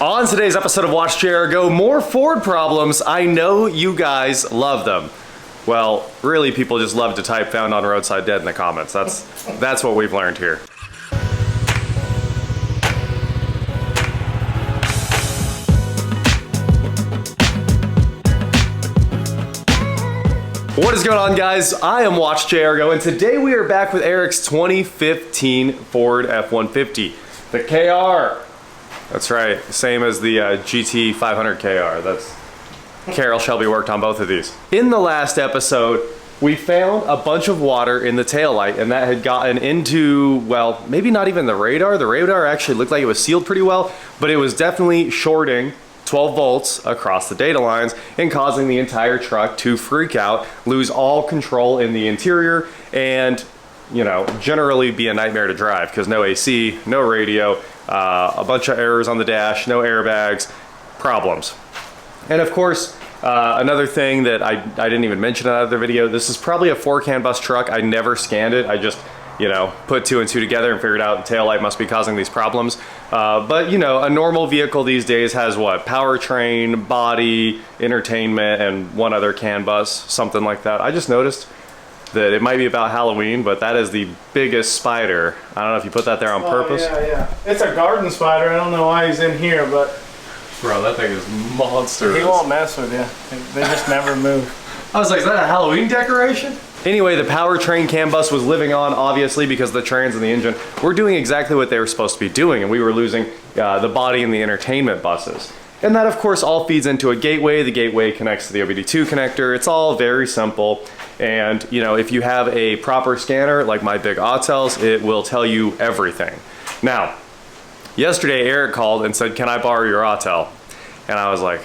On today's episode of WatchJRGo, more Ford problems. I know you guys love them. Well, really, people just love to type "found on roadside dead" in the comments. That's what we've learned here. What is going on, guys? I am WatchJRGo, and today we are back with Eric's 2015 Ford F-150, the KR. That's right, same as the GT 500 KR. That's Carroll Shelby worked on both of these. In the last episode, we found a bunch of water in the taillight, and that had gotten into, well, maybe not even the radar. The radar actually looked like it was sealed pretty well, but it was definitely shorting 12 volts across the data lines and causing the entire truck to freak out, lose all control in the interior, and, you know, generally be a nightmare to drive because no AC, no radio, a bunch of errors on the dash, no airbags, problems. And of course, another thing that I didn't even mention in another video, this is probably a 4 Canbus truck. I never scanned it. I just, you know, put 2 and 2 together and figured out the taillight must be causing these problems. But, you know, a normal vehicle these days has what? Powertrain, body, entertainment, and one other Canbus, something like that. I just noticed that it might be about Halloween, but that is the biggest spider. I don't know if you put that there on purpose. Yeah. It's a garden spider. I don't know why he's in here, but... Bro, that thing is monstrous. He won't mess with you. They just never move. I was like, is that a Halloween decoration? Anyway, the powertrain Canbus was living on, obviously, because the trans and the engine were doing exactly what they were supposed to be doing, and we were losing the body and the entertainment buses. And that, of course, all feeds into a gateway. The gateway connects to the OBD2 connector. It's all very simple. And, you know, if you have a proper scanner, like my big Autels, it will tell you everything. Now, yesterday, Eric called and said, "Can I borrow your Autel?" And I was like,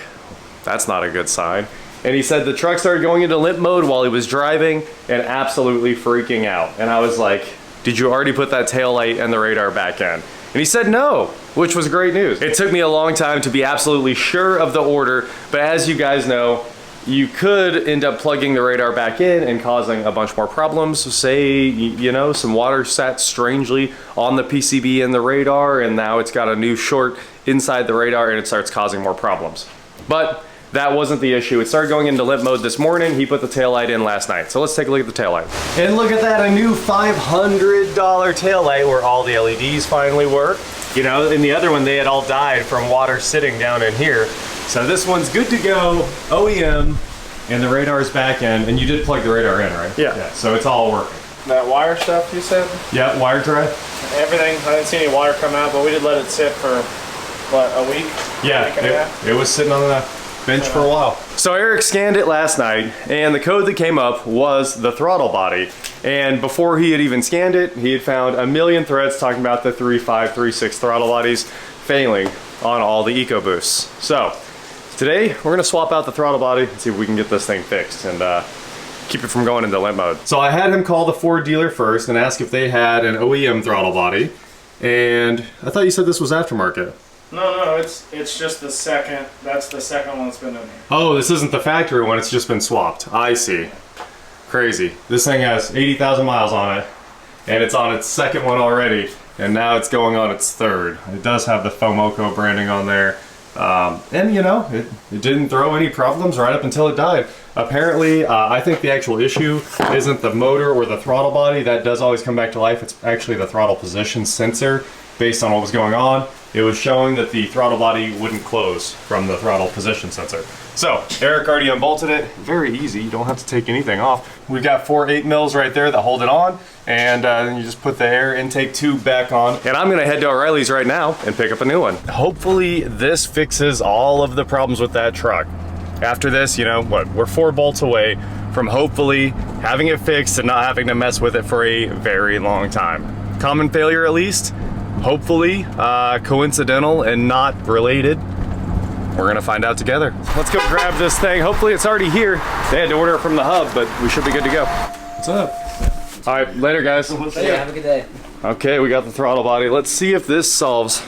that's not a good sign. And he said the truck started going into limp mode while he was driving and absolutely freaking out. And I was like, did you already put that taillight and the radar back in? And he said no, which was great news. It took me a long time to be absolutely sure of the order, but as you guys know, you could end up plugging the radar back in and causing a bunch more problems. Say, you know, some water sat strangely on the PCB and the radar, and now it's got a new short inside the radar and it starts causing more problems. But that wasn't the issue. It started going into limp mode this morning. He put the taillight in last night. So let's take a look at the taillight. And look at that, a new $500 taillight where all the LEDs finally work. You know, in the other one, they had all died from water sitting down in here. So this one's good to go, OEM, and the radar's back in. And you did plug the radar in, right? Yeah. So it's all working. That wire stuff you said? Yeah, wire dry. Everything, I didn't see any wire come out, but we did let it sit for, what, a week? Yeah, it was sitting on the bench for a while. So Eric scanned it last night, and the code that came up was the throttle body. And before he had even scanned it, he had found a million threads talking about the 3.5, 3.6 throttle bodies failing on all the EcoBoosts. So today, we're gonna swap out the throttle body and see if we can get this thing fixed and keep it from going into limp mode. So I had him call the Ford dealer first and ask if they had an OEM throttle body. And I thought you said this was aftermarket. No, it's just the second. That's the second one that's been in here. Oh, this isn't the factory one. It's just been swapped. I see. Crazy. This thing has 80,000 miles on it, and it's on its second one already, and now it's going on its third. It does have the Fomoco branding on there, and you know, it didn't throw any problems right up until it died. Apparently, I think the actual issue isn't the motor or the throttle body. That does always come back to life. It's actually the throttle position sensor. Based on what was going on, it was showing that the throttle body wouldn't close from the throttle position sensor. So Eric already unbolted it. Very easy, you don't have to take anything off. We've got 4 8mm right there that hold it on, and then you just put the air intake tube back on. And I'm gonna head to O'Reilly's right now and pick up a new one. Hopefully this fixes all of the problems with that truck. After this, you know what, we're 4 bolts away from hopefully having it fixed and not having to mess with it for a very long time. Common failure at least. Hopefully coincidental and not related. We're gonna find out together. Let's go grab this thing. Hopefully it's already here. They had to order it from the hub, but we should be good to go. What's up? All right, later guys. Hey, have a good day. Okay, we got the throttle body. Let's see if this solves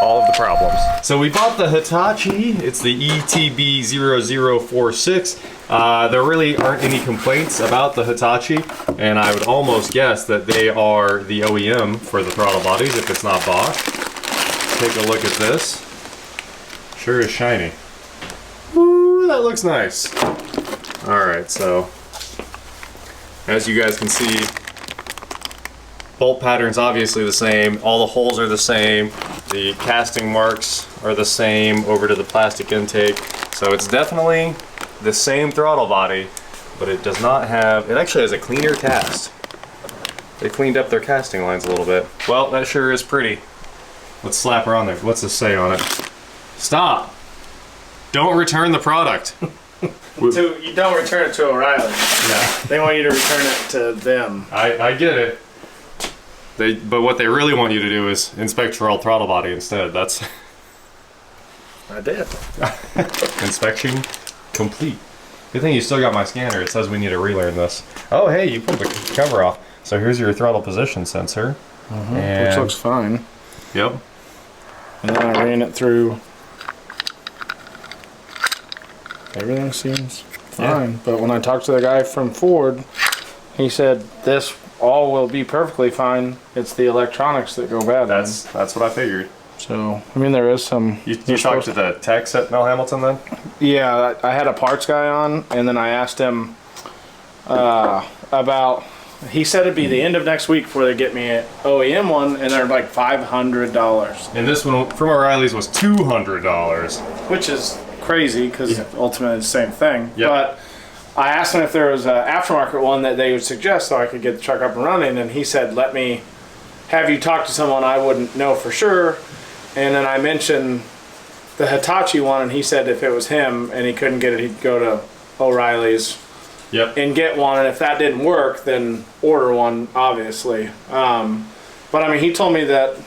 all of the problems. So we bought the Hitachi. It's the ETB0046. There really aren't any complaints about the Hitachi, and I would almost guess that they are the OEM for the throttle bodies if it's not Bosch. Take a look at this. Sure is shiny. Ooh, that looks nice. All right, so as you guys can see, bolt pattern's obviously the same. All the holes are the same. The casting marks are the same over to the plastic intake. So it's definitely the same throttle body, but it does not have, it actually has a cleaner cast. They cleaned up their casting lines a little bit. Well, that sure is pretty. Let's slap her on there. What's this say on it? Stop! Don't return the product. You don't return it to O'Reilly. Yeah. They want you to return it to them. I get it. But what they really want you to do is inspect your old throttle body instead. That's I did. inspection complete. Good thing you still got my scanner. It says we need to relearn this. Oh, hey, you pulled the cover off. So here's your throttle position sensor. Which looks fine. Yep. And then I ran it through. Everything seems fine. Yeah. But when I talked to the guy from Ford, he said this all will be perfectly fine. It's the electronics that go bad. That's what I figured. So, I mean, there is some... You talked to the techs at Mel Hamilton then? Yeah, I had a parts guy on, and then I asked him about... He said it'd be the end of next week before they get me an OEM one, and they're like $500. And this one from O'Reilly's was $200. Which is crazy, because ultimately it's the same thing. Yep. But I asked him if there was an aftermarket one that they would suggest so I could get the truck up and running, and he said, let me have you talk to someone I wouldn't know for sure. And then I mentioned the Hitachi one, and he said if it was him and he couldn't get it, he'd go to O'Reilly's and get one. And if that didn't work, then order one, obviously. But I mean, he told me that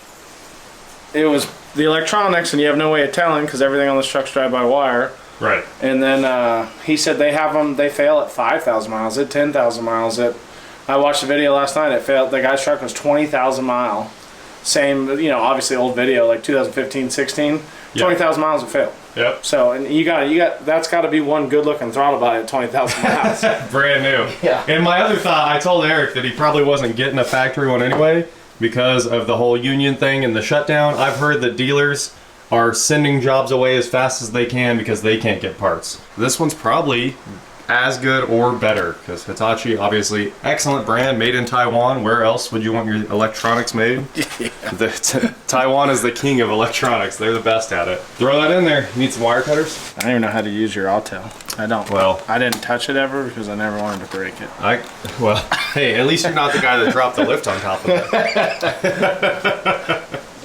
it was the electronics, and you have no way of telling because everything on this truck's drive-by-wire. Right. And then he said they have them, they fail at 5,000 miles, at 10,000 miles. I watched the video last night, it failed. The guy's truck was 20,000 mile. Same, you know, obviously old video, like 2015, 16. 20,000 miles it failed. Yep. So, and you got that's got to be one good looking throttle body at 20,000 miles. Brand new. Yeah. And my other thought, I told Eric that he probably wasn't getting a factory one anyway because of the whole union thing and the shutdown. I've heard that dealers are sending jobs away as fast as they can because they can't get parts. This one's probably as good or better because Hitachi, obviously, excellent brand, made in Taiwan. Where else would you want your electronics made? Taiwan is the king of electronics. They're the best at it. Throw that in there. You need some wire cutters? I don't even know how to use your auto. I don't. Well, I didn't touch it ever because I never wanted to break it. Well, hey, at least you're not the guy that dropped the lift on top of it.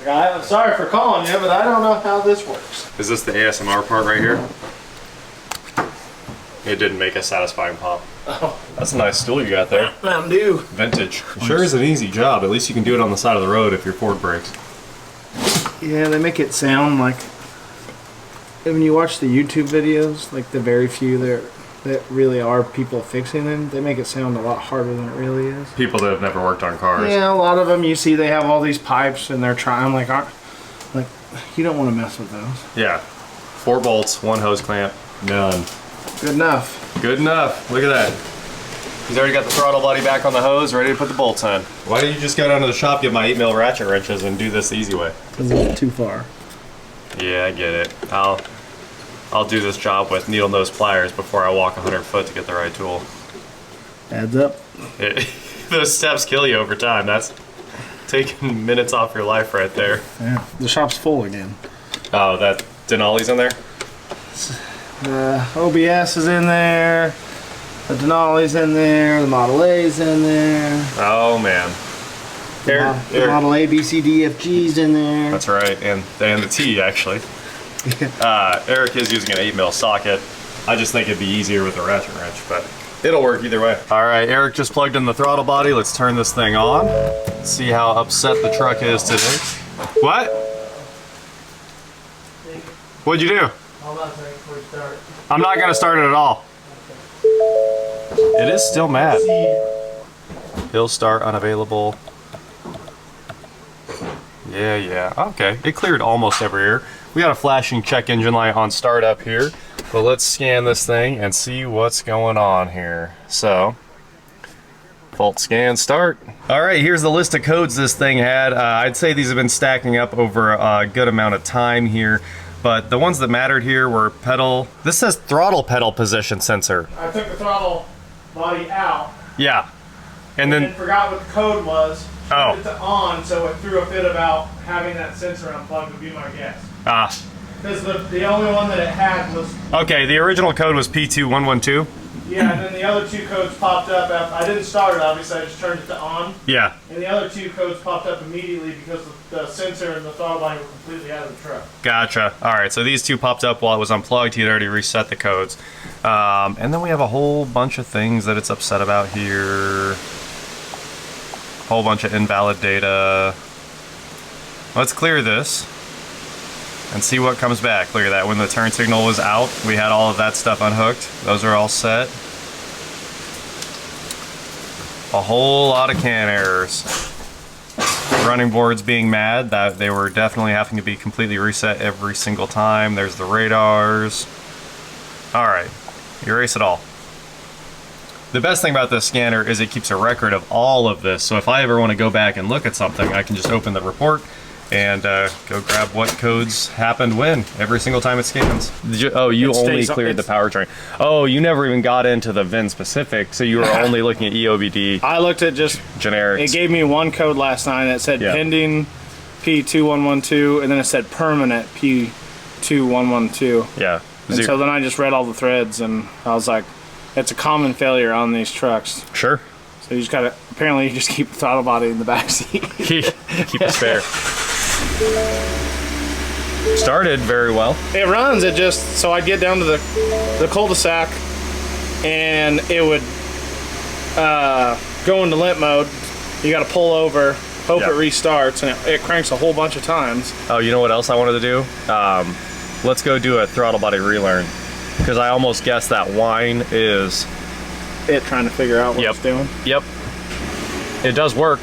I'm sorry for calling you, but I don't know how this works. Is this the ASMR part right here? It didn't make a satisfying pop. Oh. That's a nice stool you got there. Mountain Dew. Vintage. It sure is an easy job. At least you can do it on the side of the road if your Ford breaks. Yeah, they make it sound like... When you watch the YouTube videos, like the very few that really are people fixing them, they make it sound a lot harder than it really is. People that have never worked on cars. Yeah, a lot of them you see they have all these pipes and they're trying like you don't want to mess with those. Yeah. 4 bolts, 1 hose clamp, none. Good enough. Good enough. Look at that. He's already got the throttle body back on the hose, ready to put the bolts on. Why don't you just go down to the shop, get my 8mm ratchet wrenches, and do this the easy way? Because it's too far. Yeah, I get it. I'll do this job with needle nose pliers before I walk 100 foot to get the right tool. Adds up. Those steps kill you over time. That's taking minutes off your life right there. Yeah, the shop's full again. Oh, that Denali's in there? The OBS is in there. The Denali's in there. The Model A's in there. Oh, man. The Model A, B, C, D, F, G's in there. That's right, and the T, actually. Eric is using an 8mm socket. I just think it'd be easier with a ratchet wrench, but it'll work either way. All right, Eric just plugged in the throttle body. Let's turn this thing on. See how upset the truck is today. What? What'd you do? I'm not gonna start it at all. It is still mad. Hill start unavailable. Yeah, okay. It cleared almost every air. We got a flashing check engine light on startup here, but let's scan this thing and see what's going on here. So, fault scan start. All right, here's the list of codes this thing had. I'd say these have been stacking up over a good amount of time here, but the ones that mattered here were pedal. This says throttle pedal position sensor. I took the throttle body out. Yeah. And then Forgot what the code was. Oh. Turned it to on, so it threw a fit about having that sensor unplugged would be my guess. Ah. Because the only one that it had was... Okay, the original code was P2112. Yeah, and then the other two codes popped up. I didn't start it, obviously. I just turned it to on. Yeah. And the other two codes popped up immediately because the sensor and the throttle body were completely out of the truck. Gotcha. All right, so these two popped up while it was unplugged. He had already reset the codes. And then we have a whole bunch of things that it's upset about here. Whole bunch of invalid data. Let's clear this and see what comes back. Look at that. When the turn signal was out, we had all of that stuff unhooked. Those are all set. A whole lot of CAN errors. Running boards being mad that they were definitely having to be completely reset every single time. There's the radars. All right, erase it all. The best thing about this scanner is it keeps a record of all of this. So if I ever want to go back and look at something, I can just open the report and go grab what codes happened when every single time it scans. Oh, you only cleared the powertrain. Oh, you never even got into the VIN specific, so you were only looking at EOBD. I looked at just generics. It gave me one code last night that said pending P2112, and then it said permanent P2112. Yeah. And so then I just read all the threads, and I was like, it's a common failure on these trucks. Sure. So you just gotta, apparently you just keep the throttle body in the back seat. Keep it spare. Started very well. It runs, it just, so I'd get down to the cul-de-sac and it would go into limp mode. You gotta pull over, hope it restarts, and it cranks a whole bunch of times. Oh, you know what else I wanted to do? Let's go do a throttle body relearn. Because I almost guessed that whine is... it trying to figure out what it's doing. Yep. It does work.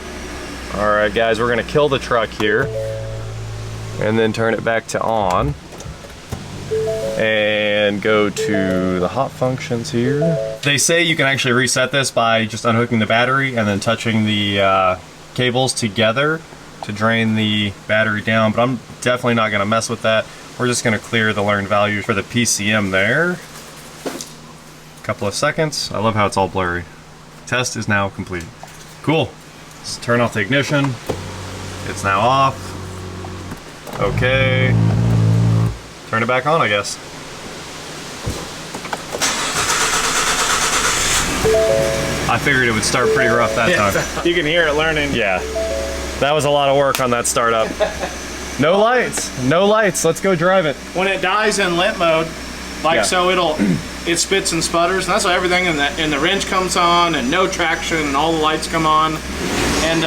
All right, guys, we're gonna kill the truck here and then turn it back to on and go to the hot functions here. They say you can actually reset this by just unhooking the battery and then touching the cables together to drain the battery down, but I'm definitely not gonna mess with that. We're just gonna clear the learned value for the PCM there. Couple of seconds. I love how it's all blurry. Test is now complete. Cool. Let's turn off the ignition. It's now off. Okay. Turn it back on, I guess. I figured it would start pretty rough that time. You can hear it learning. Yeah. That was a lot of work on that startup. No lights. No lights. Let's go drive it. When it dies in limp mode, like so it spits and sputters, and that's why everything in the wrench comes on, and no traction, and all the lights come on, and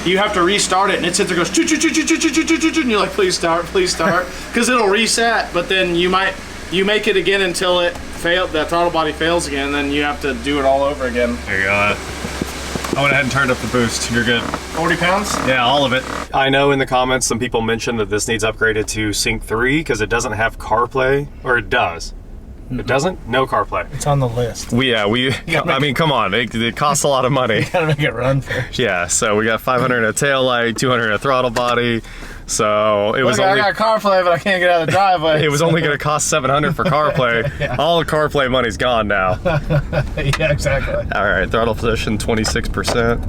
you have to restart it, and it sits there, goes choo choo choo choo choo choo choo choo, and you're like, please start, because it'll reset, but then you make it again until it that throttle body fails again, and then you have to do it all over again. There you go. I went ahead and turned up the boost. You're good. 40 pounds? Yeah, all of it. I know in the comments some people mentioned that this needs upgraded to Sync 3 because it doesn't have CarPlay, or it does. It doesn't? No CarPlay. It's on the list. I mean, come on, it costs a lot of money. You gotta make it run first. Yeah, so we got 500 a taillight, 200 a throttle body. So it was only. I got CarPlay, but I can't get out of the driveway. It was only going to cost 700 for CarPlay. Yeah. All the CarPlay money's gone now. Yeah, exactly. All right, throttle position 26%.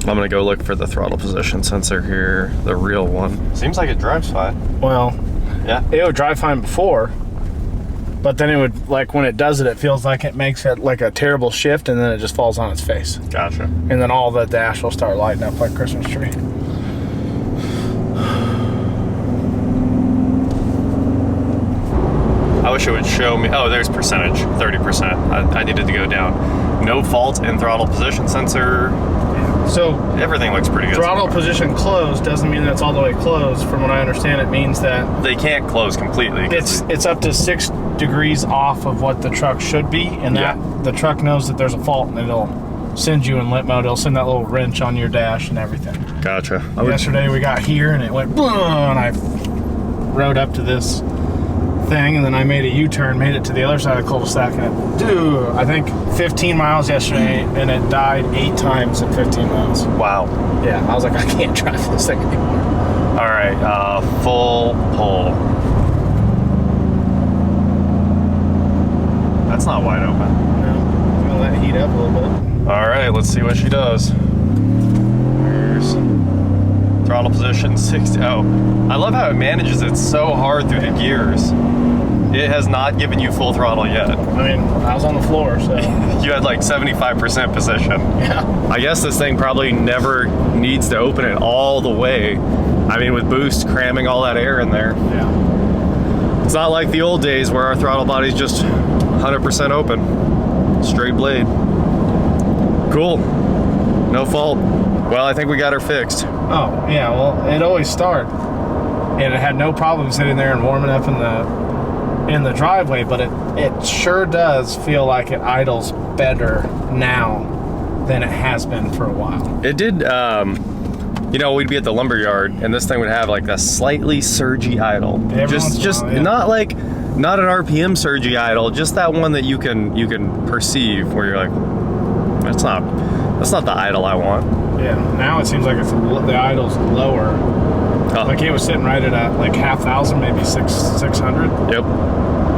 I'm gonna go look for the throttle position sensor here, the real one. Seems like it drives fine. Well, yeah, it would drive fine before, but then it would, like when it does it, it feels like it makes it like a terrible shift, and then it just falls on its face. Gotcha. And then all the dash will start lighting up like a Christmas tree. I wish it would show me. Oh, there's percentage, 30%. I needed to go down. No fault in throttle position sensor. So everything looks pretty good. Throttle position closed doesn't mean that's all the way closed. From what I understand, it means that they can't close completely. It's up to 6 degrees off of what the truck should be, and that the truck knows that there's a fault, and it'll send you in limp mode. It'll send that little wrench on your dash and everything. Gotcha. Yesterday we got here and it went boom, and I rode up to this thing, and then I made a U-turn, made it to the other side of the cul-de-sac, and it, I think 15 miles yesterday, and it died 8 times in 15 miles. Wow. Yeah, I was like, I can't drive this thing anymore. All right, full pull. That's not wide open. No, I'm gonna let it heat up a little bit. All right, let's see what she does. Here's throttle position 60. Oh, I love how it manages it so hard through the gears. It has not given you full throttle yet. I mean, I was on the floor, so. You had like 75% position. Yeah. I guess this thing probably never needs to open it all the way. I mean, with boost cramming all that air in there. Yeah. It's not like the old days where our throttle body's just 100% open. Straight blade. Cool. No fault. Well, I think we got her fixed. Oh, yeah, well, it always started. And it had no problem sitting there and warming up in the driveway, but it sure does feel like it idles better now than it has been for a while. It did, you know, we'd be at the lumber yard and this thing would have like a slightly surgy idle. Just yeah. not an RPM surgy idle, just that one that you can perceive where you're like, that's not the idle I want. Yeah, now it seems like the idle's lower. Oh. Like it was sitting right at like 1,000, maybe 600. Yep.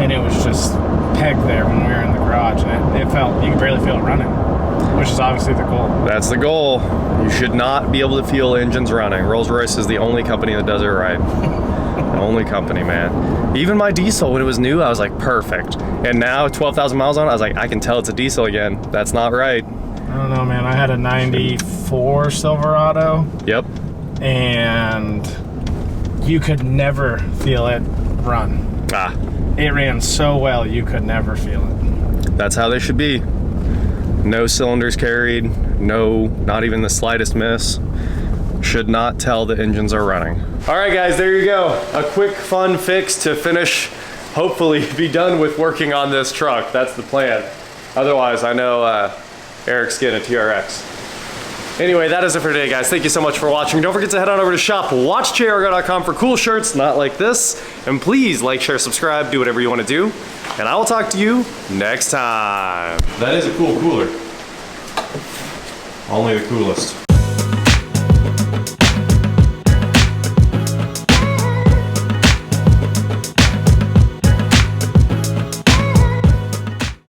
And it was just pegged there when we were in the garage, and it felt, you could barely feel it running, which is obviously the goal. That's the goal. You should not be able to feel engines running. Rolls-Royce is the only company that does it right. The only company, man. Even my diesel, when it was new, I was like, perfect. And now, 12,000 miles on it, I was like, I can tell it's a diesel again. That's not right. I don't know, man. I had a 94 Silverado. Yep. And you could never feel it run. Ah. It ran so well, you could never feel it. That's how they should be. No cylinders carried, not even the slightest miss. Should not tell the engines are running. All right, guys, there you go. A quick, fun fix to finish, hopefully be done with working on this truck. That's the plan. Otherwise, I know Eric's getting a TRX. Anyway, that is it for today, guys. Thank you so much for watching. Don't forget to head on over to shop WatchJRGo.com for cool shirts, not like this. And please like, share, subscribe, do whatever you want to do. And I will talk to you next time. That is a cool cooler. Only the coolest.